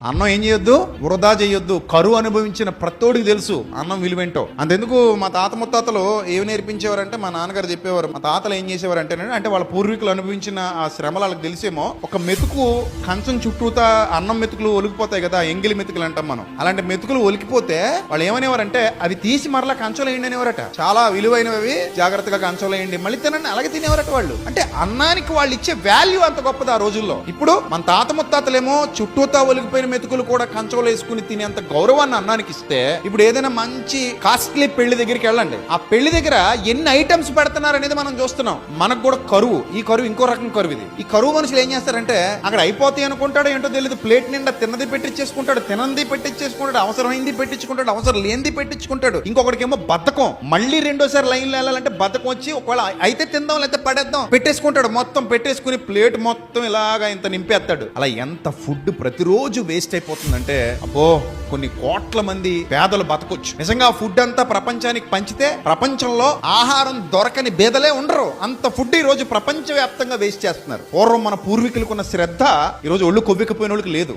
అన్నం ఏం చేయొద్దు, వృధా చేయొద్దు. కరువు అనుభవించిన ప్రతోడికి తెలుసు అన్నం విలువేంటో. అంతెందుకు మా తాత ముత్తాతలు ఏమి నేర్పించేవారంటే, మా నాన్నగారు చెప్పేవారు, మా తాతలు ఏం చేసేవారు అంటే వాళ్ళ పూర్వీకులు అనుభవించిన ఆ శ్రమలు వాళ్ళకి తెలిసేమో. ఒక మెతుకు కంచం చుట్టూతా అన్నం మెతుకులు ఒలికిపోతాయి కదా, ఎంగిలి మెతుకులు అంటాం మనం. అలాంటి మెతుకులు ఒలికిపోతే వాళ్ళు ఏమనేవారంటే, అవి తీసి మరలా కంచంలో వేయండి అనేవారట. చాలా విలువైనవి, జాగ్రత్తగా కంచంలో వేయండి, మళ్ళీ తినండి, అలాగే తినేవారట వాళ్ళు. అంటే అన్నానికి వాళ్ళు ఇచ్చే వాల్యూ అంత గొప్పది ఆ రోజుల్లో. ఇప్పుడు మన తాత ముత్తాతలేమో చుట్టూతా ఒలికిపోయిన మెతుకులు కూడా కంచంలో వేసుకుని తినేంత గౌరవాన్ని అన్నానికి ఇస్తే, ఇప్పుడు ఏదైనా మంచి కాస్ట్లీ పెళ్లి దగ్గరికి వెళ్ళండి, ఆ పెళ్లి దగ్గర ఎన్ని ఐటమ్స్ పెడుతున్నారు అనేది మనం చూస్తున్నాం. మనకు కూడా కరువు, ఈ కరువు ఇంకో రకం కరువు ఇది. ఈ కరువు మనుషులు ఏం చేస్తారంటే, అక్కడ అయిపోతాయి అనుకుంటాడు, ఏంటో తెలియదు, ప్లేట్ నిండా తిన్నది పెట్టించేసుకుంటాడు, తినంది పెట్టించేసుకుంటాడు, అవసరమైంది పెట్టించుకుంటాడు, అవసరం లేనిది పెట్టించుకుంటాడు. ఇంకొకటికేమో బద్ధకం, మళ్ళీ రెండోసారి లైన్లో వెళ్ళాలంటే బద్ధకం వచ్చి, ఒకవేళ అయితే తిందాం లేకపోతే పడేద్దాం పెట్టేసుకుంటాడు. మొత్తం పెట్టేసుకుని ప్లేట్ మొత్తం ఇలాగా ఇంత నింపేస్తాడు. అలా ఎంత ఫుడ్ ప్రతిరోజు వేస్ట్ అయిపోతుందంటే, అబ్బో, కొన్ని కోట్ల మంది పేదలు బతకొచ్చు. నిజంగా ఫుడ్ అంతా ప్రపంచానికి పంచితే ప్రపంచంలో ఆహారం దొరకని బేదలే ఉండరు. అంత ఫుడ్ ఈ రోజు ప్రపంచవ్యాప్తంగా వేస్ట్ చేస్తున్నారు. పూర్వం మన పూర్వీకులకున్న శ్రద్ధ ఈ రోజు ఒళ్ళు కొవ్వెక్కిపోయిన వాళ్ళకి లేదు.